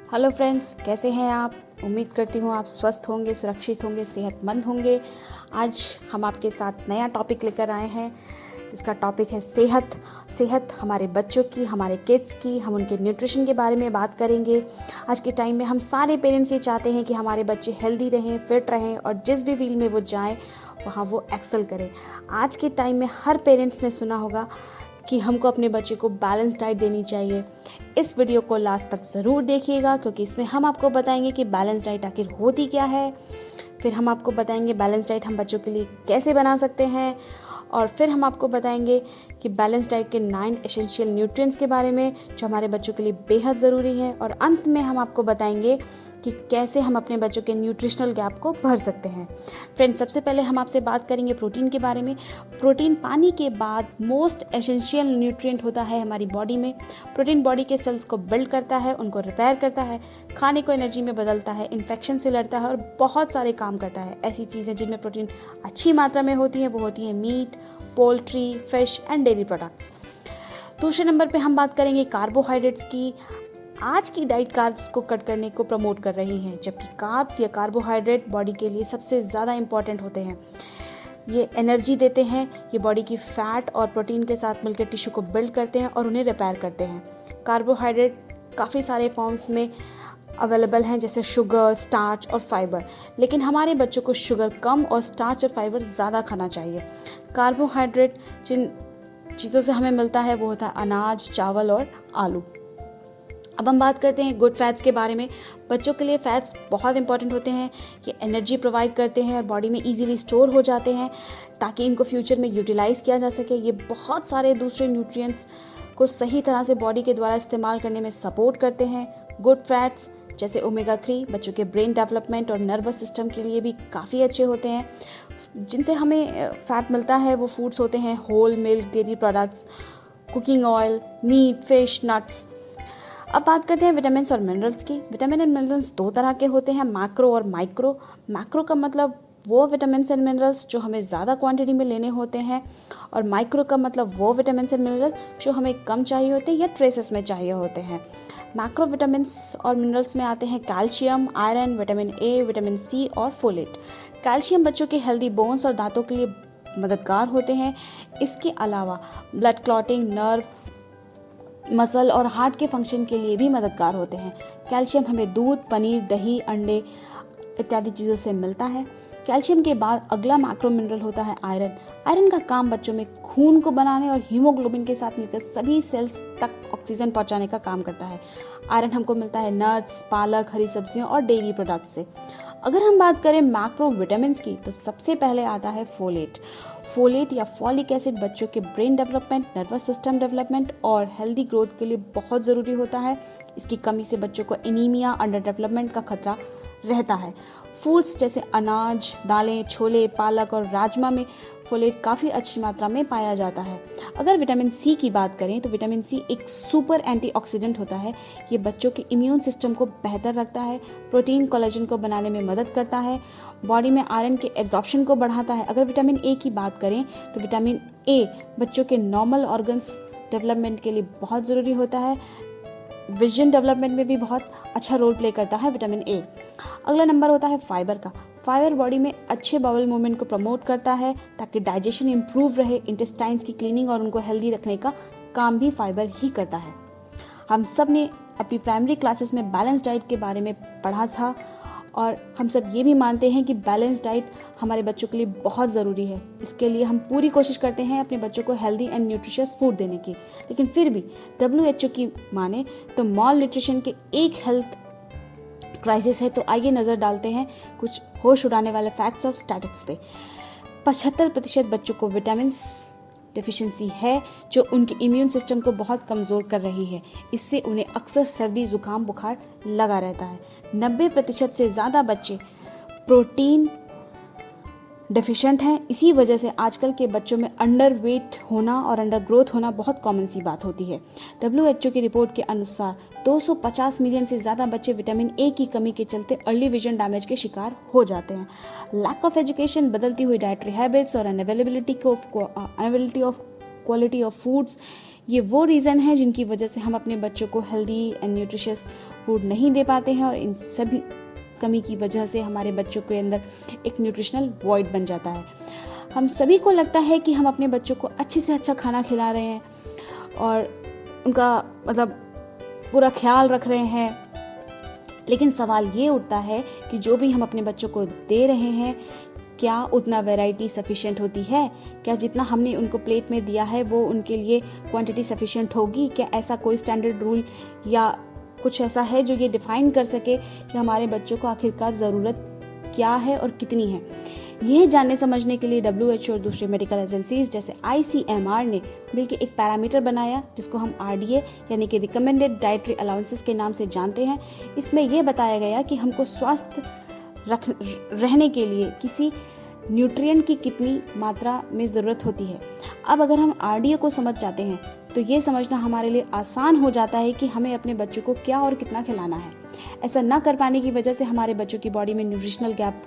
Hello friends, कैसे हैं आप। उम्मीद करती हूँ आप स्वस्थ होंगे, सुरक्षित होंगे, सेहतमंद होंगे। आज हम आपके साथ नया टॉपिक लेकर आए हैं। इसका टॉपिक है सेहत हमारे बच्चों की, हमारे किड्स की। हम उनके न्यूट्रिशन के बारे में बात करेंगे। आज के टाइम में हम सारे पेरेंट्स ये चाहते हैं कि हमारे बच्चे हेल्दी रहें, फिट रहें और जिस भी फील्ड में वो जाएं वहाँ वो एक्सेल करें। आज के टाइम में हर पेरेंट्स ने सुना होगा कि हमको अपने बच्चे को बैलेंस डाइट देनी चाहिए। इस वीडियो को लास्ट तक ज़रूर देखिएगा, क्योंकि इसमें हम आपको बताएंगे कि बैलेंस डाइट आखिर होती क्या है। फिर हम आपको बताएंगे बैलेंस डाइट हम बच्चों के लिए कैसे बना सकते हैं, और फिर हम आपको बताएंगे कि बैलेंस डाइट के 9 एसेंशियल न्यूट्रिएंट्स के बारे में जो हमारे बच्चों के लिए बेहद ज़रूरी है। और अंत में हम आपको बताएंगे कि कैसे हम अपने बच्चों के न्यूट्रिशनल गैप को भर सकते हैं। फ्रेंड्स, सबसे पहले हम आपसे बात करेंगे प्रोटीन के बारे में। प्रोटीन पानी के बाद मोस्ट एसेंशियल न्यूट्रिएंट होता है हमारी बॉडी में। प्रोटीन बॉडी के सेल्स को बिल्ड करता है, उनको रिपेयर करता है, खाने को एनर्जी में बदलता है, इन्फेक्शन से लड़ता है और बहुत सारे काम करता है। ऐसी चीज़ें जिनमें प्रोटीन अच्छी मात्रा में होती हैं वो होती हैं meat, poultry, fish and dairy products. दूसरे नंबर पे हम बात करेंगे कार्बोहाइड्रेट्स की। आज की डाइट कार्ब्स को कट करने को प्रमोट कर रही है, जबकि कार्ब्स या कार्बोहाइड्रेट बॉडी के लिए सबसे ज़्यादा इंपॉर्टेंट होते हैं। ये एनर्जी देते हैं, ये बॉडी की फैट और प्रोटीन के साथ मिलकर टिश्यू को बिल्ड करते हैं और उन्हें रिपेयर करते हैं। कार्बोहाइड्रेट काफ़ी सारे फॉर्म्स में अवेलेबल हैं, जैसे शुगर, स्टार्च और फाइबर। लेकिन हमारे बच्चों को शुगर कम और स्टार्च और फाइबर ज़्यादा खाना चाहिए। कार्बोहाइड्रेट जिन चीज़ों से हमें मिलता है वो होता है अनाज, चावल और आलू। अब हम बात करते हैं गुड फैट्स के बारे में। बच्चों के लिए फैट्स बहुत इंपॉर्टेंट होते हैं। ये एनर्जी प्रोवाइड करते हैं और बॉडी में इजीली स्टोर हो जाते हैं ताकि इनको फ्यूचर में यूटिलाइज़ किया जा सके। ये बहुत सारे दूसरे न्यूट्रिएंट्स को सही तरह से बॉडी के द्वारा इस्तेमाल करने में सपोर्ट करते हैं। गुड फैट्स जैसे ओमेगा 3 बच्चों के ब्रेन डेवलपमेंट और नर्वस सिस्टम के लिए भी काफ़ी अच्छे होते हैं। जिनसे हमें फ़ैट मिलता है वो फूड्स होते हैं whole milk, dairy products, cooking oil, meat, fish, nuts. अब बात करते हैं विटामिन और मिनरल्स की। विटामिन एंड मिनरल्स 2 तरह के होते हैं, मैक्रो और माइक्रो। मैक्रो का मतलब वो विटामिन एंड मिनरल्स जो हमें ज़्यादा क्वांटिटी में लेने होते हैं, और माइक्रो का मतलब वो विटामिन एंड मिनरल्स जो हमें कम चाहिए होते हैं या ट्रेसेस में चाहिए होते हैं। मैक्रो विटामिन्स और मिनरल्स में आते हैं calcium, iron, vitamin A, vitamin C और फोलेट। कैल्शियम बच्चों के हेल्दी बोन्स और दांतों के लिए मददगार होते हैं। इसके अलावा ब्लड क्लॉटिंग, नर्व, मसल और हार्ट के फंक्शन के लिए भी मददगार होते हैं। कैल्शियम हमें दूध, पनीर, दही, अंडे इत्यादि चीज़ों से मिलता है। कैल्शियम के बाद अगला मैक्रो मिनरल होता है आयरन। आयरन का काम बच्चों में खून को बनाने और हीमोग्लोबिन के साथ मिलकर सभी सेल्स तक ऑक्सीजन पहुंचाने का काम करता है। आयरन हमको मिलता है नट्स, पालक, हरी सब्जियों और डेयरी प्रोडक्ट से। अगर हम बात करें मैक्रो विटामिन्स की तो सबसे पहले आता है फोलेट। फोलेट या फॉलिक एसिड बच्चों के brain development, nervous system development और हेल्दी ग्रोथ के लिए बहुत ज़रूरी होता है। इसकी कमी से बच्चों को एनीमिया, अंडर डेवलपमेंट का खतरा रहता है। फूड्स जैसे अनाज, दालें, छोले, पालक और राजमा में फोलेट काफ़ी अच्छी मात्रा में पाया जाता है। अगर विटामिन सी की बात करें तो विटामिन सी एक सुपर एंटीऑक्सीडेंट होता है। ये बच्चों के इम्यून सिस्टम को बेहतर रखता है, प्रोटीन कोलेजन को बनाने में मदद करता है, बॉडी में आयरन के एब्जॉर्प्शन को बढ़ाता है। अगर विटामिन ए की बात करें तो विटामिन ए बच्चों के नॉर्मल ऑर्गन्स डेवलपमेंट के लिए बहुत ज़रूरी होता है। विजन डेवलपमेंट में भी बहुत अच्छा रोल प्ले करता है विटामिन ए। अगला नंबर होता है फाइबर का। फाइबर बॉडी में अच्छे बाउल मूवमेंट को प्रमोट करता है ताकि डाइजेशन इंप्रूव रहे, इंटेस्टाइन्स की क्लीनिंग और उनको हेल्दी रखने का काम भी फाइबर ही करता है। हम सब ने अपनी प्राइमरी क्लासेस में बैलेंस डाइट के बारे में पढ़ा था, और हम सब ये भी मानते हैं कि बैलेंस डाइट हमारे बच्चों के लिए बहुत ज़रूरी है। इसके लिए हम पूरी कोशिश करते हैं अपने बच्चों को हेल्दी एंड न्यूट्रिशियस फूड देने की। लेकिन फिर भी WHO की माने तो मॉल न्यूट्रिशन के एक हेल्थ क्राइसिस है। तो आइए नज़र डालते हैं कुछ होश उड़ाने वाले फैक्ट्स और स्टैटिस्टिक्स पे। 75% बच्चों को विटामिन डेफिशिएंसी है जो उनके इम्यून सिस्टम को बहुत कमज़ोर कर रही है। इससे उन्हें अक्सर सर्दी, जुकाम, बुखार लगा रहता है। 90% से ज़्यादा बच्चे प्रोटीन डेफिशिएंट हैं। इसी वजह से आजकल के बच्चों में अंडर वेट होना और अंडर ग्रोथ होना बहुत कॉमन सी बात होती है। WHO की रिपोर्ट के अनुसार 250 मिलियन से ज़्यादा बच्चे विटामिन ए की कमी के चलते अर्ली विजन डैमेज के शिकार हो जाते हैं। लैक ऑफ एजुकेशन, बदलती हुई डाइटरी हैबिट्स और unavailability of quality of foods, ये वो रीज़न है जिनकी वजह से हम अपने बच्चों को हेल्दी एंड न्यूट्रिशियस फूड नहीं दे पाते हैं और इन सभी कमी की वजह से हमारे बच्चों के अंदर एक न्यूट्रिशनल वॉइड बन जाता है। हम सभी को लगता है कि हम अपने बच्चों को अच्छे से अच्छा खाना खिला रहे हैं और उनका मतलब पूरा ख्याल रख रहे हैं, लेकिन सवाल ये उठता है कि जो भी हम अपने बच्चों को दे रहे हैं क्या उतना वैरायटी सफिशिएंट होती है? क्या जितना हमने उनको प्लेट में दिया है वो उनके लिए क्वांटिटी सफिशिएंट होगी? क्या ऐसा कोई स्टैंडर्ड रूल या कुछ ऐसा है जो ये डिफाइन कर सके कि हमारे बच्चों को आखिरकार ज़रूरत क्या है और कितनी है? यह जानने समझने के लिए WHO और दूसरी मेडिकल एजेंसीज जैसे ICMR ने मिलकर एक पैरामीटर बनाया जिसको हम RDA यानी कि रिकमेंडेड डाइटरी अलाउंसेस के नाम से जानते हैं। इसमें यह बताया गया कि हमको स्वस्थ रहने के लिए किसी न्यूट्रिएंट की कितनी मात्रा में ज़रूरत होती है। अब अगर हम RDA को समझ जाते हैं तो ये समझना हमारे लिए आसान हो जाता है कि हमें अपने बच्चों को क्या और कितना खिलाना है। ऐसा ना कर पाने की वजह से हमारे बच्चों की बॉडी में न्यूट्रिशनल गैप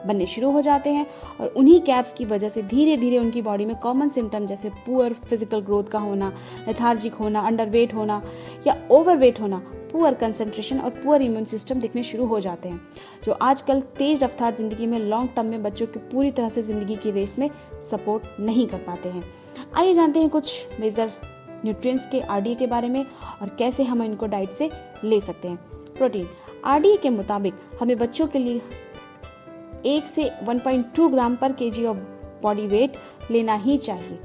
बनने शुरू हो जाते हैं और उन्हीं गैप्स की वजह से धीरे धीरे उनकी बॉडी में कॉमन सिम्टम जैसे पुअर फिजिकल ग्रोथ का होना, लेथार्जिक होना, अंडरवेट होना या ओवरवेट होना, पुअर कंसंट्रेशन और पुअर इम्यून सिस्टम दिखने शुरू हो जाते हैं, जो आजकल तेज रफ्तार ज़िंदगी में लॉन्ग टर्म में बच्चों की पूरी तरह से ज़िंदगी की रेस में सपोर्ट नहीं कर पाते हैं। आइए जानते हैं कुछ मेजर न्यूट्रिएंट्स के RDA के बारे में और कैसे हम इनको डाइट से ले सकते हैं। प्रोटीन RDA के मुताबिक हमें बच्चों के लिए 1 से 1.2 ग्राम पर kg ऑफ बॉडी वेट लेना ही चाहिए।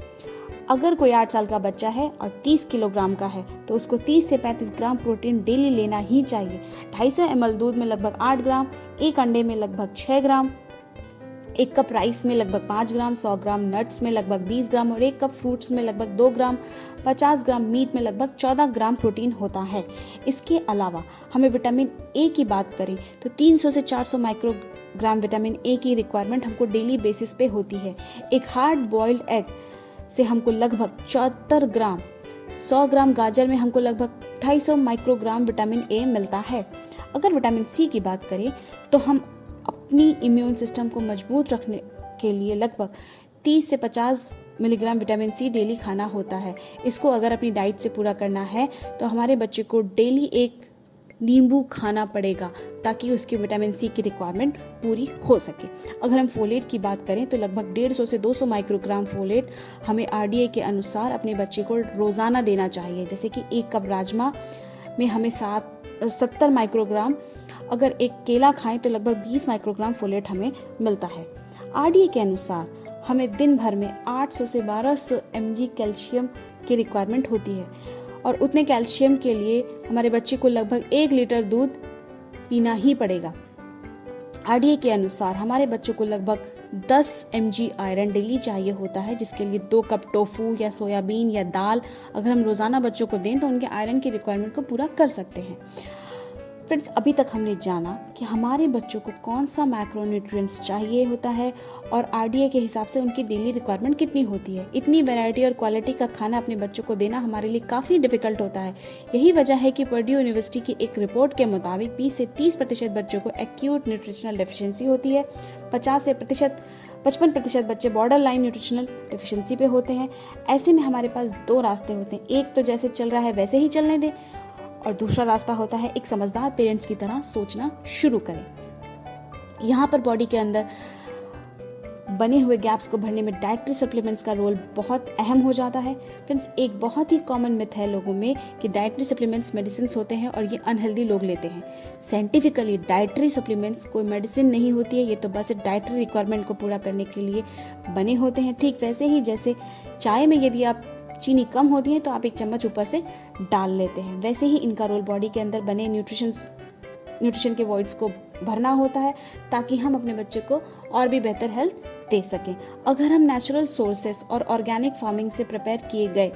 अगर कोई 8 साल का बच्चा है और 30 किलोग्राम का है तो उसको 30 से 35 ग्राम प्रोटीन डेली लेना ही चाहिए। 250 ml दूध में लगभग 8 ग्राम, एक अंडे में लगभग 6 ग्राम, एक कप राइस में लगभग 5 ग्राम, 100 ग्राम नट्स में लगभग 20 ग्राम और एक कप फ्रूट्स में लगभग 2 ग्राम, 50 ग्राम मीट में लगभग 14 ग्राम प्रोटीन होता है। इसके अलावा हमें विटामिन ए की बात करें तो 300 से 400 माइक्रोग्राम विटामिन ए की रिक्वायरमेंट हमको डेली बेसिस पे होती है। एक हार्ड बॉइल्ड एग से हमको लगभग 74 ग्राम, 100 ग्राम गाजर में हमको लगभग 250 माइक्रोग्राम विटामिन ए मिलता है। अगर विटामिन सी की बात करें तो हम अपनी इम्यून सिस्टम को मजबूत रखने के लिए लगभग 30 से 50 मिलीग्राम विटामिन सी डेली खाना होता है। इसको अगर अपनी डाइट से पूरा करना है तो हमारे बच्चे को डेली एक नींबू खाना पड़ेगा ताकि उसकी विटामिन सी की रिक्वायरमेंट पूरी हो सके। अगर हम फोलेट की बात करें तो लगभग 150 से 200 माइक्रोग्राम फोलेट हमें RDA के अनुसार अपने बच्चे को रोज़ाना देना चाहिए। जैसे कि एक कप राजमा में हमें 70 माइक्रोग्राम, अगर एक केला खाएं तो लगभग 20 माइक्रोग्राम फोलेट हमें मिलता है। RDA के अनुसार हमें दिन भर में 800 से 1200 mg कैल्शियम की रिक्वायरमेंट होती है और उतने कैल्शियम के लिए हमारे बच्चे को लगभग 1 लीटर दूध पीना ही पड़ेगा। RDA के अनुसार हमारे बच्चों को लगभग 10 mg आयरन डेली चाहिए होता है, जिसके लिए 2 कप टोफू या सोयाबीन या दाल अगर हम रोज़ाना बच्चों को दें तो उनके आयरन की रिक्वायरमेंट को पूरा कर सकते हैं। फ्रेंड्स, अभी तक हमने जाना कि हमारे बच्चों को कौन सा मैक्रोन्यूट्रिएंट्स चाहिए होता है और RDA के हिसाब से उनकी डेली रिक्वायरमेंट कितनी होती है। इतनी वैरायटी और क्वालिटी का खाना अपने बच्चों को देना हमारे लिए काफ़ी डिफिकल्ट होता है। यही वजह है कि पर्ड्यू यूनिवर्सिटी की एक रिपोर्ट के मुताबिक 20 से 30% बच्चों को एक्यूट न्यूट्रिशनल डेफिशिएंसी होती है, 55% बच्चे बॉर्डर लाइन न्यूट्रिशनल डेफिशिएंसी पे होते हैं। ऐसे में हमारे पास 2 रास्ते होते हैं, एक तो जैसे चल रहा है वैसे ही चलने दें और दूसरा रास्ता होता है एक समझदार पेरेंट्स की तरह सोचना शुरू करें। यहाँ पर बॉडी के अंदर बने हुए गैप्स को भरने में डाइटरी सप्लीमेंट्स का रोल बहुत अहम हो जाता है। फ्रेंड्स, एक बहुत ही कॉमन मिथ है लोगों में कि डाइटरी सप्लीमेंट्स मेडिसिन होते हैं और ये अनहेल्दी लोग लेते हैं। साइंटिफिकली डाइटरी सप्लीमेंट्स कोई मेडिसिन नहीं होती है, ये तो बस डाइटरी रिक्वायरमेंट को पूरा करने के लिए बने होते हैं। ठीक वैसे ही जैसे चाय में यदि आप चीनी कम होती है तो आप 1 चम्मच ऊपर से डाल लेते हैं, वैसे ही इनका रोल बॉडी के अंदर बने न्यूट्रिशन के वॉइड्स को भरना होता है ताकि हम अपने बच्चे को और भी बेहतर हेल्थ दे सकें। अगर हम नेचुरल सोर्सेस और ऑर्गेनिक फार्मिंग से प्रिपेयर किए गए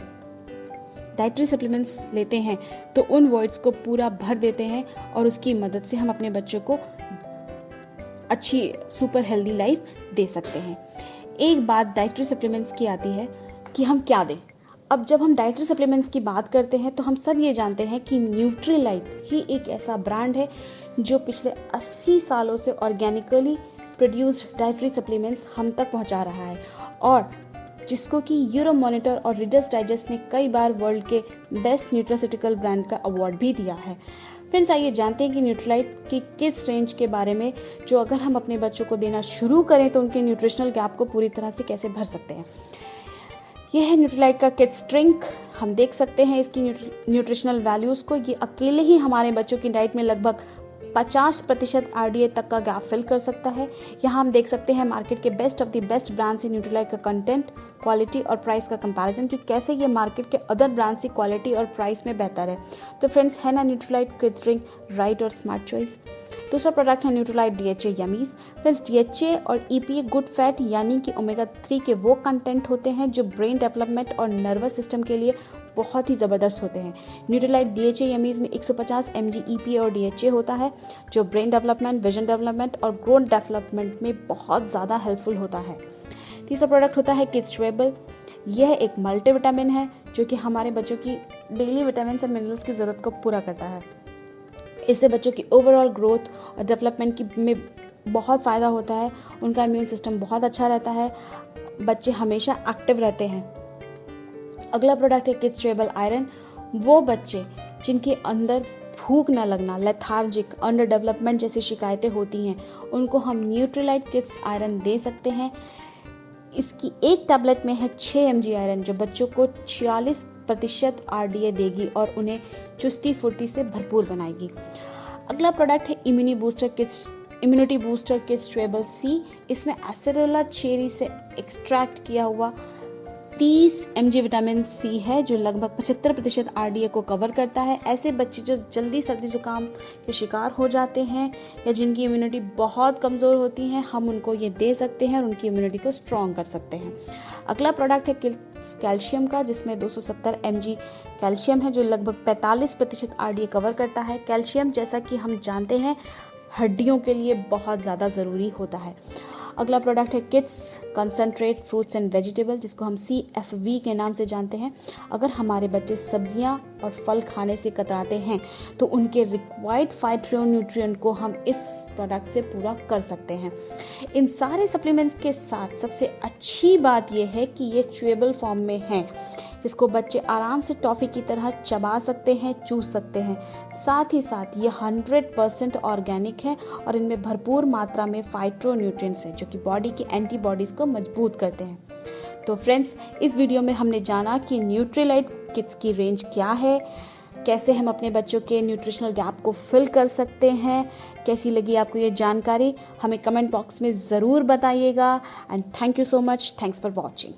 डाइटरी सप्लीमेंट्स लेते हैं तो उन वॉइड्स को पूरा भर देते हैं और उसकी मदद से हम अपने बच्चों को अच्छी सुपर हेल्दी लाइफ दे सकते हैं। एक बात डाइटरी सप्लीमेंट्स की आती है कि हम क्या दें। अब जब हम डाइटरी सप्लीमेंट्स की बात करते हैं तो हम सब ये जानते हैं कि न्यूट्रीलाइट ही एक ऐसा ब्रांड है जो पिछले 80 सालों से ऑर्गेनिकली प्रोड्यूस्ड डाइटरी सप्लीमेंट्स हम तक पहुंचा रहा है और जिसको कि यूरोमॉनिटर और रीडर्स डाइजेस्ट ने कई बार वर्ल्ड के बेस्ट न्यूट्रास्यूटिकल ब्रांड का अवार्ड भी दिया है। फ्रेंड्स, आइए जानते हैं कि न्यूट्रीलाइट की किस रेंज के बारे में, जो अगर हम अपने बच्चों को देना शुरू करें तो उनके न्यूट्रिशनल गैप को पूरी तरह से कैसे भर सकते हैं। यह है न्यूट्रीलाइट का किड्स ड्रिंक। हम देख सकते हैं इसकी न्यूट्रिशनल वैल्यूज़ को। ये अकेले ही हमारे बच्चों की डाइट में लगभग 50% RDA तक का गैप फिल कर सकता है। यहाँ हम देख सकते हैं मार्केट के best of the best brand से न्यूट्रीलाइट का कंटेंट, क्वालिटी और प्राइस का कंपैरिजन कि कैसे ये मार्केट के अदर ब्रांड से क्वालिटी और प्राइस में बेहतर है। तो फ्रेंड्स, है ना न्यूट्रीलाइट किड्स ड्रिंक राइट और स्मार्ट चॉइस। दूसरा प्रोडक्ट है न्यूट्रीलाइट DHA यमीज़। फ्रेंड्स, DHA और EPA गुड फैट यानी कि ओमेगा 3 के वो कंटेंट होते हैं जो ब्रेन डेवलपमेंट और नर्वस सिस्टम के लिए बहुत ही ज़बरदस्त होते हैं। न्यूट्रीलाइट DHA यमीज़ में 150 mg EPA और DHA होता है जो ब्रेन डेवलपमेंट, विजन डेवलपमेंट और ग्रोथ डेवलपमेंट में बहुत ज़्यादा हेल्पफुल होता है। तीसरा प्रोडक्ट होता है किड्स च्यूएबल। यह एक मल्टीविटामिन है जो कि हमारे बच्चों की डेली विटामिन और मिनरल्स की ज़रूरत को पूरा करता है। इससे बच्चों की ओवरऑल ग्रोथ और डेवलपमेंट की में बहुत फ़ायदा होता है। उनका इम्यून सिस्टम बहुत अच्छा रहता है, बच्चे हमेशा एक्टिव रहते हैं। अगला प्रोडक्ट है किड्स च्यूएबल आयरन। वो बच्चे जिनके अंदर भूख न लगना, लेथार्जिक, अंडर डेवलपमेंट जैसी शिकायतें होती हैं, उनको हम न्यूट्रीलाइट किड्स आयरन दे सकते हैं। इसकी एक टैबलेट में है 6 mg आयरन जो बच्चों को 46% RDA देगी और उन्हें चुस्ती फुर्ती से भरपूर बनाएगी। अगला प्रोडक्ट है immunity booster kids chewable C। इसमें एसेरोला चेरी से एक्सट्रैक्ट किया हुआ 30 mg विटामिन C है जो लगभग 75% RDA को कवर करता है। ऐसे बच्चे जो जल्दी सर्दी जुकाम के शिकार हो जाते हैं या जिनकी इम्यूनिटी बहुत कमज़ोर होती है, हम उनको ये दे सकते हैं और उनकी इम्यूनिटी को स्ट्रॉन्ग कर सकते हैं। अगला प्रोडक्ट है किड्स कैल्शियम का, जिसमें 270 mg कैल्शियम है जो लगभग 45% RDA कवर करता है। कैल्शियम, जैसा कि हम जानते हैं, हड्डियों के लिए बहुत ज़्यादा ज़रूरी होता है। अगला प्रोडक्ट है kids concentrate fruits and vegetable, जिसको हम CFV के नाम से जानते हैं। अगर हमारे बच्चे सब्जियां और फल खाने से कतराते हैं तो उनके रिक्वायर्ड फाइटोन्यूट्रिएंट को हम इस प्रोडक्ट से पूरा कर सकते हैं। इन सारे सप्लीमेंट्स के साथ सबसे अच्छी बात यह है कि ये च्यूएबल फॉर्म में हैं, जिसको बच्चे आराम से टॉफ़ी की तरह चबा सकते हैं, चूस सकते हैं। साथ ही साथ ये 100% ऑर्गेनिक है और इनमें भरपूर मात्रा में फाइटोन्यूट्रिएंट्स हैं जो कि बॉडी की एंटीबॉडीज़ को मजबूत करते हैं। तो फ्रेंड्स, इस वीडियो में हमने जाना कि न्यूट्रीलाइट किड्स की रेंज क्या है, कैसे हम अपने बच्चों के न्यूट्रिशनल गैप को फिल कर सकते हैं। कैसी लगी आपको ये जानकारी, हमें कमेंट बॉक्स में ज़रूर बताइएगा। And thank you so much. Thanks for watching.